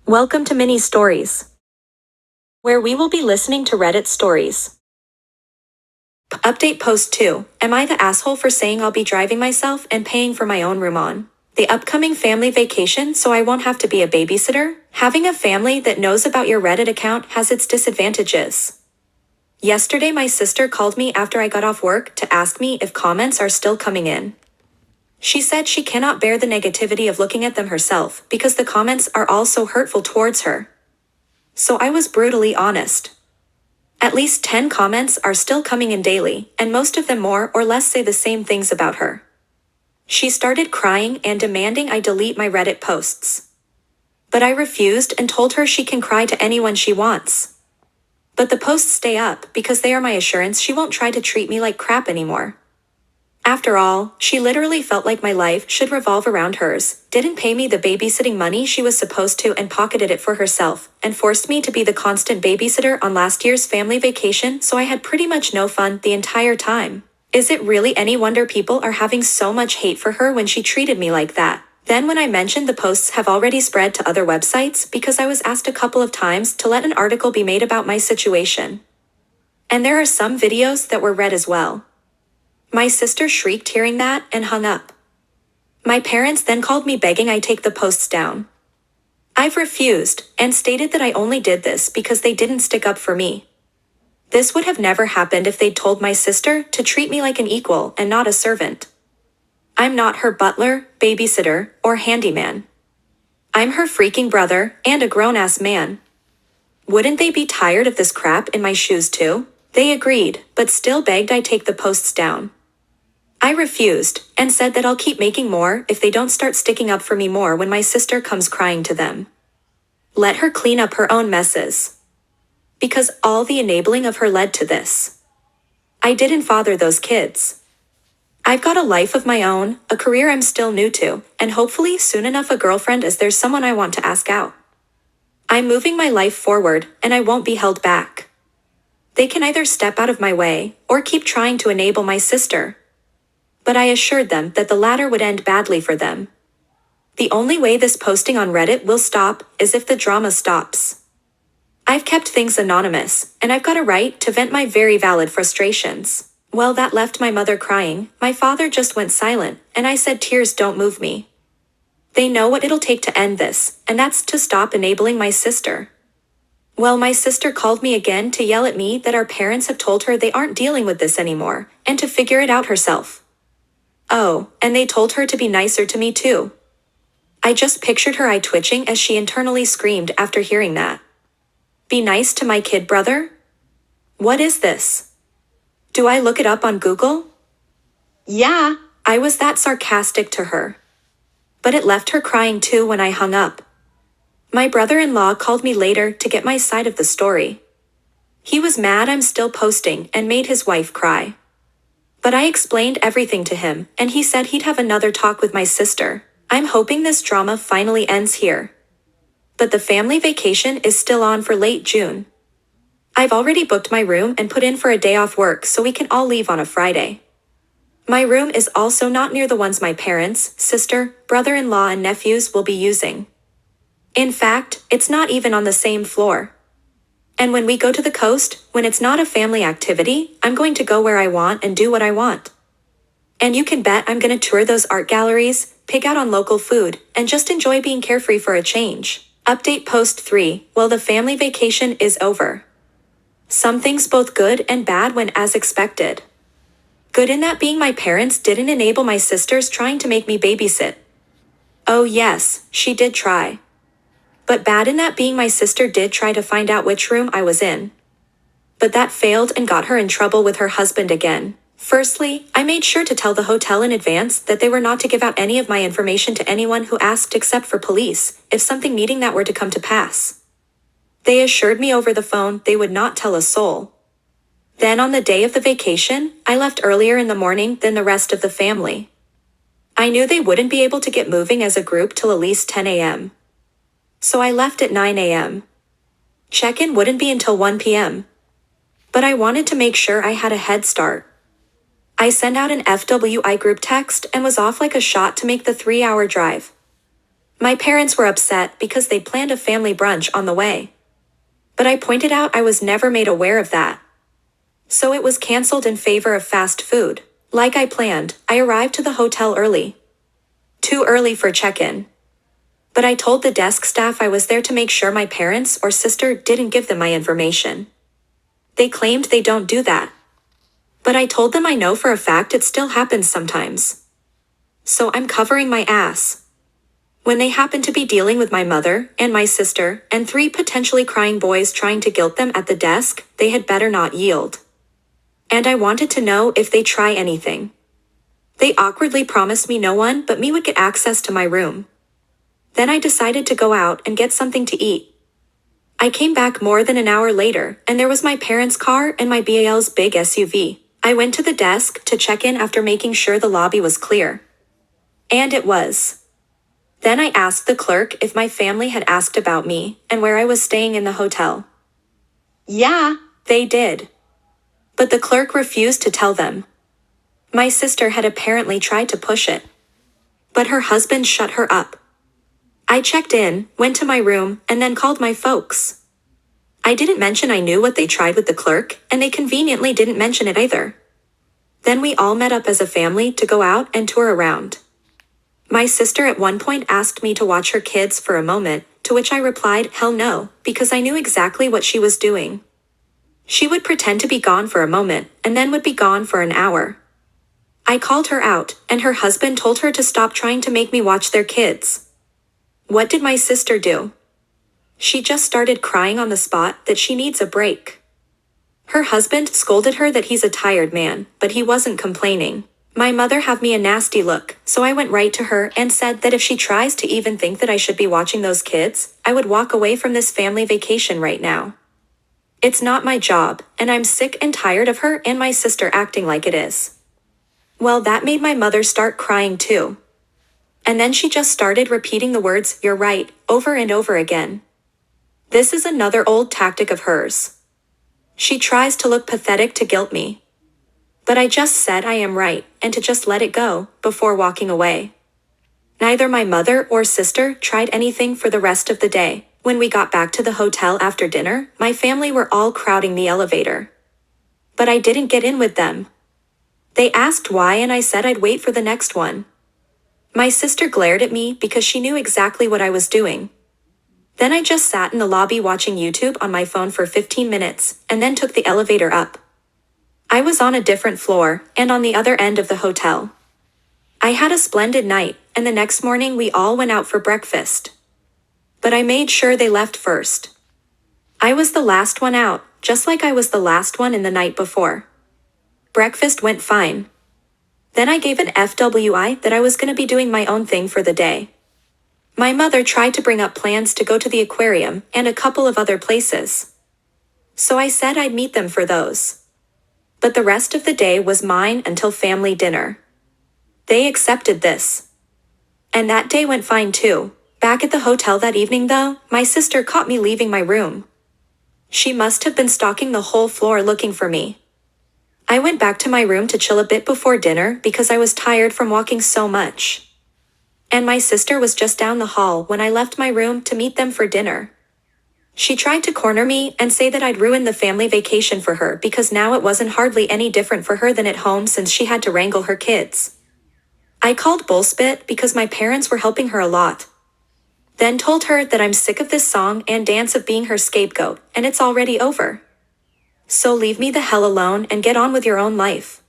Welcome to Mini Stories, where we will be listening to Reddit stories. Update post 2. Am I the asshole for saying I'll be driving myself and paying for my own room on the upcoming family vacation so I won't have to be a babysitter? Having a family that knows about your Reddit account has its disadvantages. Yesterday my sister called me after I got off work to ask me if comments are still coming in. She said she cannot bear the negativity of looking at them herself because the comments are all so hurtful towards her. So I was brutally honest. At least 10 comments are still coming in daily, and most of them more or less say the same things about her. She started crying and demanding I delete my Reddit posts. But I refused and told her she can cry to anyone she wants. But the posts stay up because they are my assurance she won't try to treat me like crap anymore. After all, she literally felt like my life should revolve around hers, didn't pay me the babysitting money she was supposed to and pocketed it for herself, and forced me to be the constant babysitter on last year's family vacation, so I had pretty much no fun the entire time. Is it really any wonder people are having so much hate for her when she treated me like that? Then when I mentioned the posts have already spread to other websites because I was asked a couple of times to let an article be made about my situation. And there are some videos that were read as well. My sister shrieked hearing that and hung up. My parents then called me begging I take the posts down. I've refused and stated that I only did this because they didn't stick up for me. This would have never happened if they'd told my sister to treat me like an equal and not a servant. I'm not her butler, babysitter, or handyman. I'm her freaking brother and a grown-ass man. Wouldn't they be tired of this crap in my shoes too? They agreed, but still begged I take the posts down. I refused, and said that I'll keep making more if they don't start sticking up for me more when my sister comes crying to them. Let her clean up her own messes. Because all the enabling of her led to this. I didn't father those kids. I've got a life of my own, a career I'm still new to, and hopefully soon enough a girlfriend as there's someone I want to ask out. I'm moving my life forward, and I won't be held back. They can either step out of my way, or keep trying to enable my sister. But I assured them that the latter would end badly for them. The only way this posting on Reddit will stop is if the drama stops. I've kept things anonymous, and I've got a right to vent my very valid frustrations. Well, that left my mother crying, my father just went silent, and I said tears don't move me. They know what it'll take to end this, and that's to stop enabling my sister. Well, my sister called me again to yell at me that our parents have told her they aren't dealing with this anymore, and to figure it out herself. Oh, and they told her to be nicer to me too. I just pictured her eye twitching as she internally screamed after hearing that. Be nice to my kid brother? What is this? Do I look it up on Google? Yeah, I was that sarcastic to her. But it left her crying too when I hung up. My brother-in-law called me later to get my side of the story. He was mad I'm still posting and made his wife cry. But I explained everything to him, and he said he'd have another talk with my sister. I'm hoping this drama finally ends here. But the family vacation is still on for late June. I've already booked my room and put in for a day off work so we can all leave on a Friday. My room is also not near the ones my parents, sister, brother-in-law and nephews will be using. In fact, it's not even on the same floor. And when we go to the coast, when it's not a family activity, I'm going to go where I want and do what I want. And you can bet I'm going to tour those art galleries, pick out on local food, and just enjoy being carefree for a change. Update post 3. Well, the family vacation is over. Some things both good and bad went as expected. Good in that being my parents didn't enable my sisters trying to make me babysit. Oh yes, she did try. But bad in that being my sister did try to find out which room I was in. But that failed and got her in trouble with her husband again. Firstly, I made sure to tell the hotel in advance that they were not to give out any of my information to anyone who asked except for police, if something needing that were to come to pass. They assured me over the phone they would not tell a soul. Then on the day of the vacation, I left earlier in the morning than the rest of the family. I knew they wouldn't be able to get moving as a group till at least 10 a.m. So I left at 9 a.m. Check-in wouldn't be until 1 p.m. But I wanted to make sure I had a head start. I sent out an FWI group text and was off like a shot to make the 3-hour drive. My parents were upset because they'd planned a family brunch on the way. But I pointed out I was never made aware of that. So it was canceled in favor of fast food. Like I planned, I arrived to the hotel early. Too early for check-in. But I told the desk staff I was there to make sure my parents or sister didn't give them my information. They claimed they don't do that. But I told them I know for a fact it still happens sometimes. So I'm covering my ass. When they happened to be dealing with my mother and my sister and 3 potentially crying boys trying to guilt them at the desk, they had better not yield. And I wanted to know if they try anything. They awkwardly promised me no one but me would get access to my room. Then I decided to go out and get something to eat. I came back more than an hour later, and there was my parents' car and my BAL's big SUV. I went to the desk to check in after making sure the lobby was clear. And it was. Then I asked the clerk if my family had asked about me and where I was staying in the hotel. Yeah, they did. But the clerk refused to tell them. My sister had apparently tried to push it. But her husband shut her up. I checked in, went to my room, and then called my folks. I didn't mention I knew what they tried with the clerk, and they conveniently didn't mention it either. Then we all met up as a family to go out and tour around. My sister at one point asked me to watch her kids for a moment, to which I replied, hell no, because I knew exactly what she was doing. She would pretend to be gone for a moment, and then would be gone for an hour. I called her out, and her husband told her to stop trying to make me watch their kids. What did my sister do? She just started crying on the spot that she needs a break. Her husband scolded her that he's a tired man, but he wasn't complaining. My mother gave me a nasty look, so I went right to her and said that if she tries to even think that I should be watching those kids, I would walk away from this family vacation right now. It's not my job, and I'm sick and tired of her and my sister acting like it is. Well, that made my mother start crying too. And then she just started repeating the words, "You're right," over and over again. This is another old tactic of hers. She tries to look pathetic to guilt me. But I just said I am right, and to just let it go, before walking away. Neither my mother or sister tried anything for the rest of the day. When we got back to the hotel after dinner, my family were all crowding the elevator. But I didn't get in with them. They asked why and I said I'd wait for the next one. My sister glared at me because she knew exactly what I was doing. Then I just sat in the lobby watching YouTube on my phone for 15 minutes, and then took the elevator up. I was on a different floor, and on the other end of the hotel. I had a splendid night, and the next morning we all went out for breakfast. But I made sure they left first. I was the last one out, just like I was the last one in the night before. Breakfast went fine. Then I gave an FWI that I was going to be doing my own thing for the day. My mother tried to bring up plans to go to the aquarium and a couple of other places. So I said I'd meet them for those. But the rest of the day was mine until family dinner. They accepted this. And that day went fine too. Back at the hotel that evening though, my sister caught me leaving my room. She must have been stalking the whole floor looking for me. I went back to my room to chill a bit before dinner because I was tired from walking so much. And my sister was just down the hall when I left my room to meet them for dinner. She tried to corner me and say that I'd ruined the family vacation for her because now it wasn't hardly any different for her than at home since she had to wrangle her kids. I called bullspit because my parents were helping her a lot. Then told her that I'm sick of this song and dance of being her scapegoat, and it's already over. So leave me the hell alone and get on with your own life.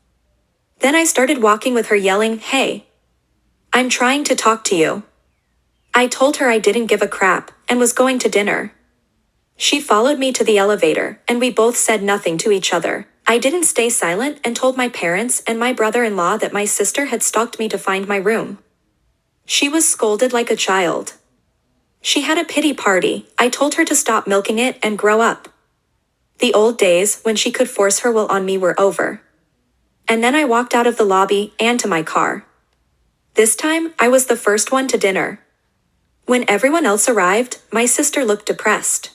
Then I started walking with her yelling, "Hey, I'm trying to talk to you." I told her I didn't give a crap and was going to dinner. She followed me to the elevator, and we both said nothing to each other. I didn't stay silent and told my parents and my brother-in-law that my sister had stalked me to find my room. She was scolded like a child. She had a pity party. I told her to stop milking it and grow up. The old days when she could force her will on me were over. And then I walked out of the lobby and to my car. This time, I was the first one to dinner. When everyone else arrived, my sister looked depressed.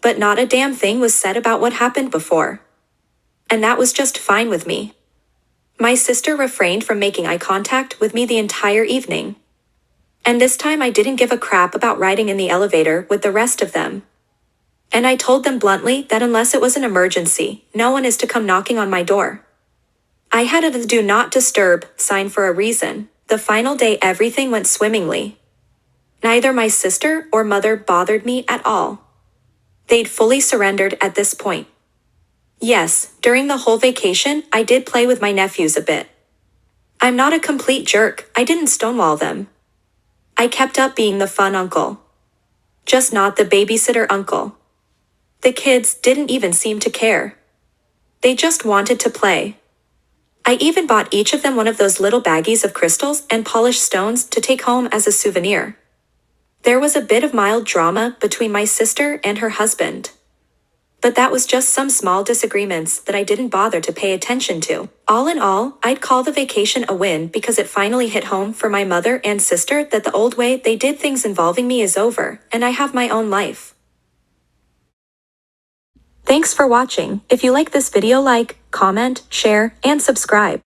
But not a damn thing was said about what happened before. And that was just fine with me. My sister refrained from making eye contact with me the entire evening. And this time I didn't give a crap about riding in the elevator with the rest of them. And I told them bluntly that unless it was an emergency, no one is to come knocking on my door. I had a do not disturb sign for a reason. The final day everything went swimmingly. Neither my sister or mother bothered me at all. They'd fully surrendered at this point. Yes, during the whole vacation, I did play with my nephews a bit. I'm not a complete jerk, I didn't stonewall them. I kept up being the fun uncle. Just not the babysitter uncle. The kids didn't even seem to care. They just wanted to play. I even bought each of them one of those little baggies of crystals and polished stones to take home as a souvenir. There was a bit of mild drama between my sister and her husband. But that was just some small disagreements that I didn't bother to pay attention to. All in all, I'd call the vacation a win because it finally hit home for my mother and sister that the old way they did things involving me is over, and I have my own life. Thanks for watching. If you like this video, like, comment, share, and subscribe.